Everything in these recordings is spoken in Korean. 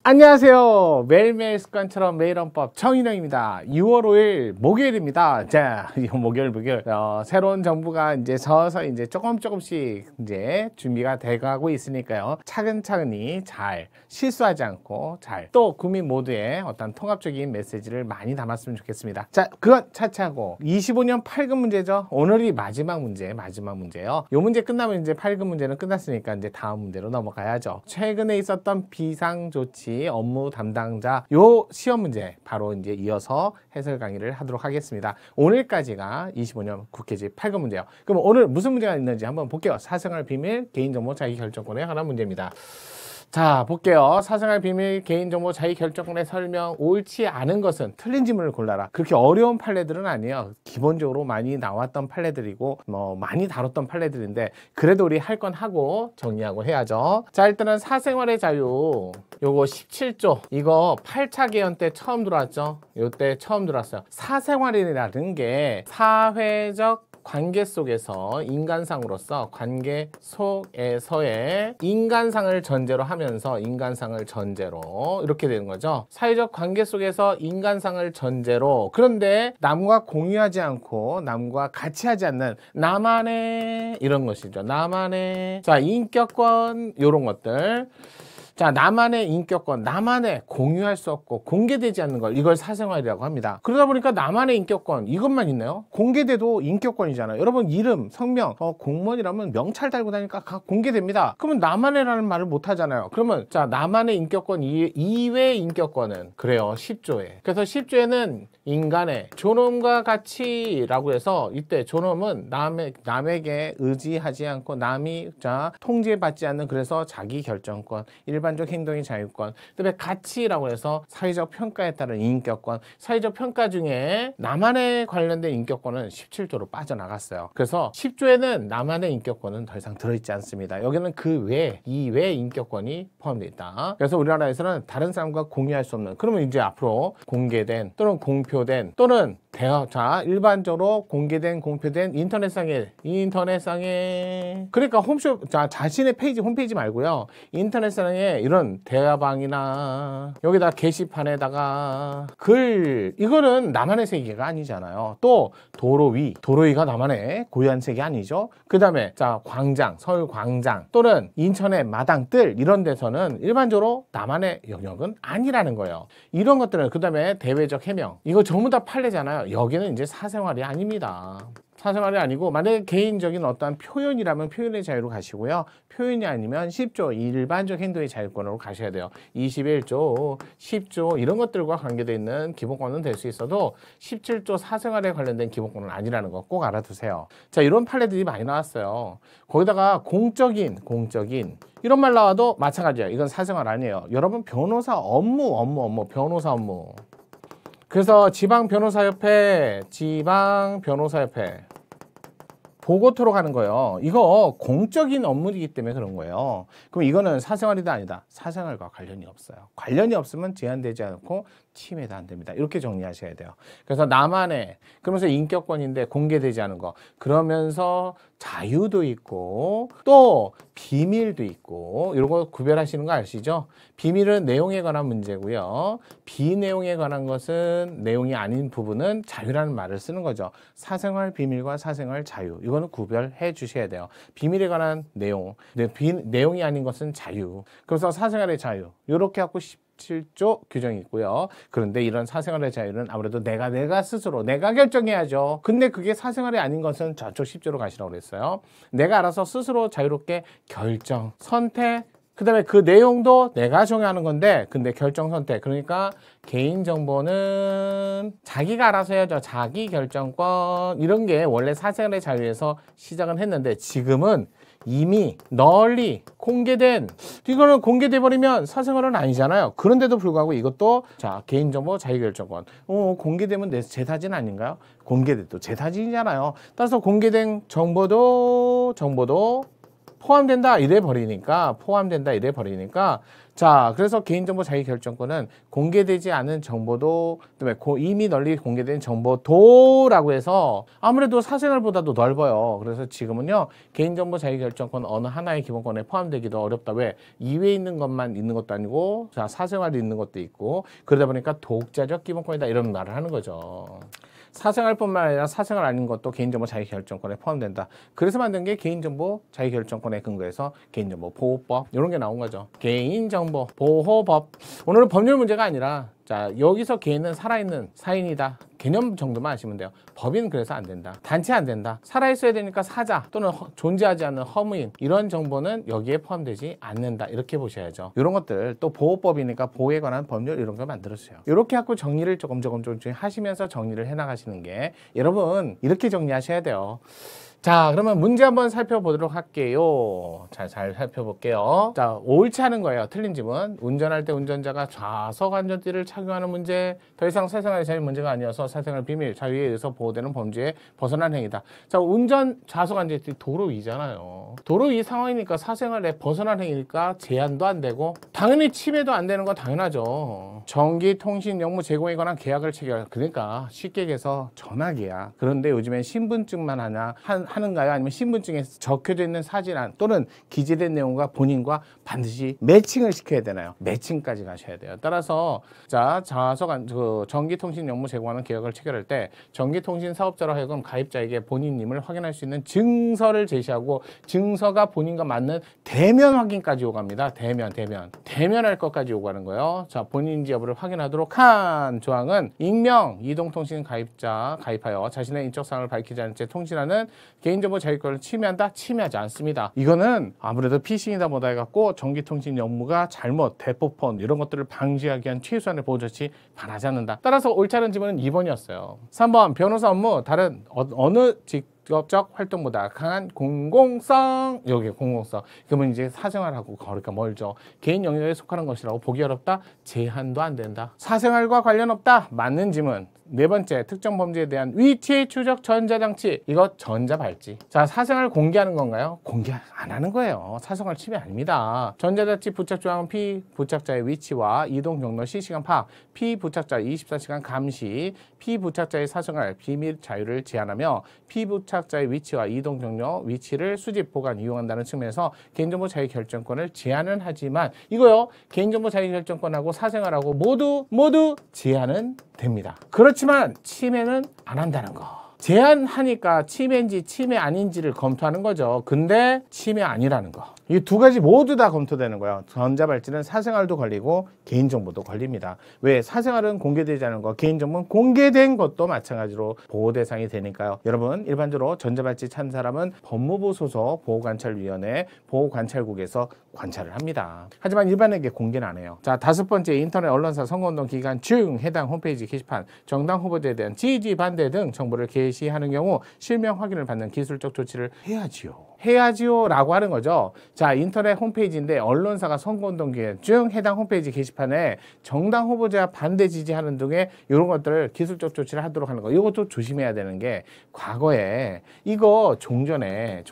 안녕하세요. 매일매일 습관처럼 매일원법 정인영입니다. 6월 5일 목요일입니다. 자, 이 목요일 새로운 정부가 이제 서서 이제 조금씩 이제 준비가 돼가고 있으니까요. 차근차근히 잘 실수하지 않고 잘 또 국민 모두의 어떤 통합적인 메시지를 많이 담았으면 좋겠습니다. 자, 그건 차치하고 25년 8급 문제죠. 오늘이 마지막 문제예요. 이 문제 끝나면 이제 8급 문제는 끝났으니까 이제 다음 문제로 넘어가야죠. 최근에 있었던 비상조치 업무 담당자 요 시험 문제 바로 이제 이어서 해설 강의를 하도록 하겠습니다. 오늘까지가 25년 국회직 8급 문제예요. 그럼 오늘 무슨 문제가 있는지 한번 볼게요. 사생활 비밀 개인정보 자기결정권에 관한 문제입니다. 자, 볼게요. 사생활 비밀 개인정보 자기결정권의 설명 옳지 않은 것은 틀린 질문을 골라라. 그렇게 어려운 판례들은 아니에요. 기본적으로 많이 나왔던 판례들이고 많이 다뤘던 판례들인데 그래도 우리 할 건 하고 정리하고 해야죠. 자, 일단은 사생활의 자유 요거 17조 이거 8차 개헌 때 처음 들어왔죠. 요때 처음 들어왔어요. 사생활이라는 게 사회적 관계 속에서 인간상으로서 관계 속에서의 인간상을 전제로 하면서 인간상을 전제로 이렇게 되는 거죠. 사회적 관계 속에서 인간상을 전제로 그런데 남과 공유하지 않고 남과 같이 하지 않는 나만의 이런 것이죠. 나만의 자 인격권 이런 것들 자, 나만의 인격권, 나만의 공유할 수 없고 공개되지 않는 걸 이걸 사생활이라고 합니다. 그러다 보니까 나만의 인격권 이것만 있나요? 공개돼도 인격권이잖아요. 여러분 이름, 성명, 공무원이라면 명찰 달고 다니까 다 공개됩니다. 그러면 나만의라는 말을 못 하잖아요. 그러면 자, 나만의 인격권 이외의 인격권은 그래요. 10조에. 그래서 10조에는 인간의 존엄과 가치라고 해서 이때 존엄은 남에게 의지하지 않고 남이 통제받지 않는 그래서 자기 결정권, 일반적 행동의 자유권, 그다음에 가치라고 해서 사회적 평가에 따른 인격권, 사회적 평가 중에 나만에 관련된 인격권은 17조로 빠져나갔어요. 그래서 10조에는 나만의 인격권은 더 이상 들어있지 않습니다. 여기는 그 외, 이외의 인격권이 포함되어 있다. 그래서 우리나라에서는 다른 사람과 공유할 수 없는 그러면 이제 앞으로 공개된 또는 공표된 또는 일반적으로 공표된 인터넷상에 그러니까 자신의 홈페이지 말고요. 인터넷상에 이런 대화방이나 여기다 게시판에다가 글 이거는 나만의 세계가 아니잖아요. 또 도로위가 나만의 고유한 세계 아니죠. 그 다음에 광장, 서울 광장 또는 인천의 마당들 이런 데서는 일반적으로 나만의 영역은 아니라는 거예요. 이런 것들은 그 다음에 대외적 해명 이거 전부 다 판례잖아요. 여기는 이제 사생활이 아닙니다. 사생활이 아니고 만약에 개인적인 어떠한 표현이라면 표현의 자유로 가시고요. 표현이 아니면 10조 일반적 행동의 자유권으로 가셔야 돼요. 21조, 10조 이런 것들과 관계되어 있는 기본권은 될 수 있어도 17조 사생활에 관련된 기본권은 아니라는 거 꼭 알아두세요. 자, 이런 판례들이 많이 나왔어요. 거기다가 공적인 이런 말 나와도 마찬가지예요. 이건 사생활 아니에요. 여러분 변호사 업무 변호사 업무 그래서 지방변호사협회 보고토록 하는 거예요. 이거 공적인 업무이기 때문에 그런 거예요. 그럼 이거는 사생활이다 아니다? 사생활과 관련이 없어요. 관련이 없으면 제한되지 않고 침해도 안 됩니다. 이렇게 정리하셔야 돼요. 그래서 나만의 그러면서 인격권인데 공개되지 않은 거 그러면서 자유도 있고 또 비밀도 있고 이런 거 구별하시는 거 아시죠? 비밀은 내용에 관한 문제고요. 비내용에 관한 것은 내용이 아닌 부분은 자유라는 말을 쓰는 거죠. 사생활 비밀과 사생활 자유 이거는 구별해 주셔야 돼요. 비밀에 관한 내용, 내용이 아닌 것은 자유. 그래서 사생활의 자유 이렇게 하고 17조 규정이 있고요. 그런데 이런 사생활의 자유는 아무래도 내가 스스로 내가 결정해야죠. 근데 그게 사생활이 아닌 것은 저쪽 10조로 가시라고 그랬어요. 내가 알아서 스스로 자유롭게 결정, 선택 그 다음에 그 내용도 내가 정하는 건데 근데 결정 선택 그러니까 개인정보는 자기가 알아서 해야죠. 자기 결정권 이런 게 원래 사생활의 자유에서 시작은 했는데 지금은 이미 널리 공개된 이거는 공개돼 버리면 사생활은 아니잖아요. 그런데도 불구하고 이것도 개인정보 자기결정권 공개되면 제 사진 아닌가요? 공개돼도 제 사진이잖아요. 따라서 공개된 정보도 포함된다 이래 버리니까 자, 그래서 개인정보 자기결정권은 공개되지 않은 정보도, 그다음에 이미 널리 공개된 정보도라고 해서 아무래도 사생활보다도 넓어요. 그래서 지금은요, 개인정보 자기결정권 어느 하나의 기본권에 포함되기도 어렵다. 왜? 이외에 있는 것만 있는 것도 아니고, 자, 사생활도 있는 것도 있고, 그러다 보니까 독자적 기본권이다 이런 말을 하는 거죠. 사생활뿐만 아니라 사생활 아닌 것도 개인정보 자기결정권에 포함된다. 그래서 만든 게 개인정보 자기결정권에 근거해서 개인정보 보호법 이런 게 나온 거죠. 개인정보 보호법. 오늘은 법률 문제가 아니라 자, 여기서 개인은 살아있는 사인이다. 개념 정도만 아시면 돼요. 법인은 그래서 안 된다. 단체 안 된다. 살아있어야 되니까 사자 또는 존재하지 않는 허무인 이런 정보는 여기에 포함되지 않는다. 이렇게 보셔야죠. 이런 것들 또 보호법이니까 보호에 관한 법률 이런 거 만들었어요. 이렇게 갖고 정리를 조금 하시면서 정리를 해나가시는 게 여러분 이렇게 정리하셔야 돼요. 자, 그러면 문제 한번 살펴보도록 할게요. 잘 살펴볼게요. 자, 옳지 않은 거예요. 틀린 질문. 운전할 때 운전자가 좌석 안전띠를 착용하는 문제. 더 이상 사생활의 자유 문제가 아니어서 사생활 비밀, 자유에 의해서 보호되는 범죄에 벗어난 행위다. 자, 운전 좌석 안전띠 도로 위잖아요. 도로 위 상황이니까 사생활에 벗어난 행위니까 제한도 안 되고 당연히 침해도 안 되는 건 당연하죠. 전기, 통신, 영무 제공에 관한 계약을 체결. 그러니까 쉽게 얘기해서 전화 계약. 그런데 요즘엔 신분증만 하는가요? 아니면 신분증에 적혀져 있는 사진 또는 기재된 내용과 본인과 반드시 매칭을 시켜야 되나요? 매칭까지 가셔야 돼요. 따라서 자, 전기통신 영무 제공하는 계약을 체결할 때 전기통신 사업자로 하여금 가입자에게 본인임을 확인할 수 있는 증서를 제시하고 증서가 본인과 맞는 대면 확인까지 요구합니다. 대면할 것까지 요구하는 거예요. 자, 본인인지 여부를 확인하도록 한 조항은 익명, 이동통신 가입하여 자신의 인적사항을 밝히지 않은 채 통신하는 개인정보 자유권을 침해한다? 침해하지 않습니다. 이거는 아무래도 피싱이다 뭐다 해갖고 전기통신 업무가 잘못, 대포폰 이런 것들을 방지하기 위한 최소한의 보호 조치 반하지 않는다. 따라서 옳지 않은 질문은 2번이었어요. 3번 변호사 업무 다른 어느 직업적 활동보다 강한 공공성. 여기 공공성. 그러면 이제 사생활하고 거리가 멀죠. 개인 영역에 속하는 것이라고 보기 어렵다. 제한도 안 된다. 사생활과 관련 없다. 맞는 질문. 네 번째, 특정 범죄에 대한 위치 추적 전자장치. 이거 전자발찌. 자, 사생활 공개하는 건가요? 공개 안 하는 거예요. 사생활 침해 아닙니다. 전자장치 부착 조항은 피부착자의 위치와 이동 경로 실시간 파악, 피부착자 24시간 감시, 피부착자의 사생활 비밀 자유를 제한하며 피부착자의 위치와 이동 경로 위치를 수집, 보관, 이용한다는 측면에서 개인정보 자유결정권을 제한은 하지만 이거요. 개인정보 자유결정권하고 사생활하고 모두 제한은 됩니다. 그렇지만 침해는 안 한다는 거. 제한하니까 침해인지 침해 아닌지를 검토하는 거죠. 근데 침해 아니라는 거. 이 두 가지 모두 다 검토되는 거예요. 전자발찌는 사생활도 걸리고 개인정보도 걸립니다. 왜? 사생활은 공개되지 않은 거, 개인정보는 공개된 것도 마찬가지로 보호 대상이 되니까요. 여러분, 일반적으로 전자발찌 찬 사람은 법무부 소속 보호관찰위원회 보호관찰국에서 관찰을 합니다. 하지만 일반에게 공개는 안 해요. 자, 5번째, 인터넷 언론사 선거운동 기간 중 해당 홈페이지 게시판 정당 후보자에 대한 지지 반대 등 정보를 게시하는 경우 실명 확인을 받는 기술적 조치를 해야지요 라고 하는 거죠. 자, 인터넷 홈페이지인데 언론사가 선거운동 기간 중 해당 홈페이지 게시판에 정당 후보자 반대 지지하는 등의 이런 것들을 기술적 조치를 하도록 하는 거. 이것도 조심해야 되는 게 과거에 이거 종전에는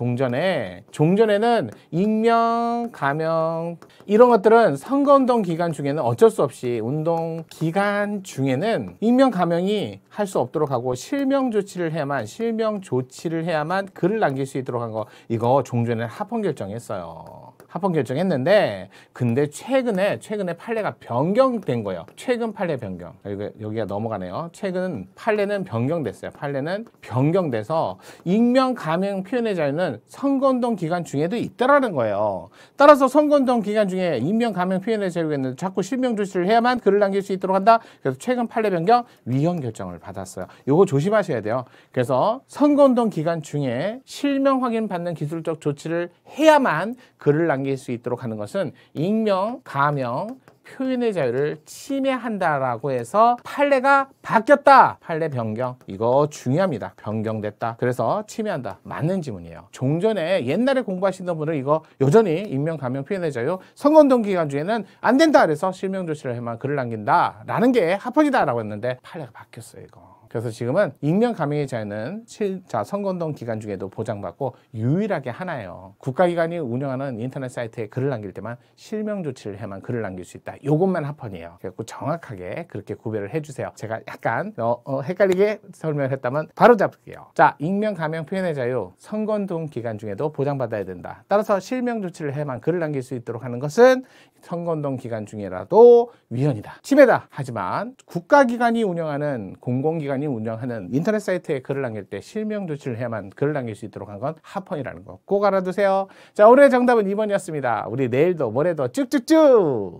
익명, 가명 이런 것들은 선거운동 기간 중에는 어쩔 수 없이 운동 기간 중에는 익명, 가명이 할 수 없도록 하고 실명 조치를 해야만 글을 남길 수 있도록 한 거. 이거 종전에 합헌 결정했어요. 합헌 결정했는데 근데 최근에 판례가 변경된 거예요. 최근 판례 변경. 여기가 넘어가네요. 최근 판례는 변경됐어요. 판례는 변경돼서 익명, 가명 표현의 자유는 선거운동 기간 중에도 있다라는 거예요. 따라서 선거운동 기간 중에 익명, 가명 표현의 자유가 있는데 자꾸 실명 조치를 해야만 글을 남길 수 있도록 한다. 그래서 최근 판례 변경 위헌 결정을 받았어요. 요거 조심하셔야 돼요. 그래서 선거운동 기간 중에 실명 확인 받는 기술적 조치를 해야만 글을 남길 수 있도록 하는 것은 익명, 가명, 표현의 자유를 침해한다라고 해서 판례가 바뀌었다. 판례 변경. 이거 중요합니다. 변경됐다. 그래서 침해한다. 맞는 지문이에요. 종전에 옛날에 공부하시던 분은 이거 여전히 익명, 가명, 표현의 자유 선거운동 기간 중에는 안 된다. 그래서 실명 조치를 해만 글을 남긴다. 라는 게 합헌이다. 라고 했는데 판례가 바뀌었어요. 이거. 그래서 지금은 익명 감행의 자유는 선거운동 기간 중에도 보장받고 유일하게 하나예요. 국가기관이 운영하는 인터넷 사이트에 글을 남길 때만 실명 조치를 해야만 글을 남길 수 있다. 요것만 합헌이에요. 그래서 정확하게 그렇게 구별을 해주세요. 제가 약간 헷갈리게 설명을 했다면 바로 잡을게요. 자, 익명 감행 표현의 자유 선거운동 기간 중에도 보장받아야 된다. 따라서 실명 조치를 해야만 글을 남길 수 있도록 하는 것은 선거운동 기간 중이라도 위헌이다. 침해다. 하지만 국가기관이 운영하는 공공기관이 운영하는 인터넷 사이트에 글을 남길 때 실명 조치를 해야만 글을 남길 수 있도록 한 건 합헌이라는 거 꼭 알아두세요. 자, 오늘의 정답은 2번이었습니다. 우리 내일도 모레도 쭉쭉쭉.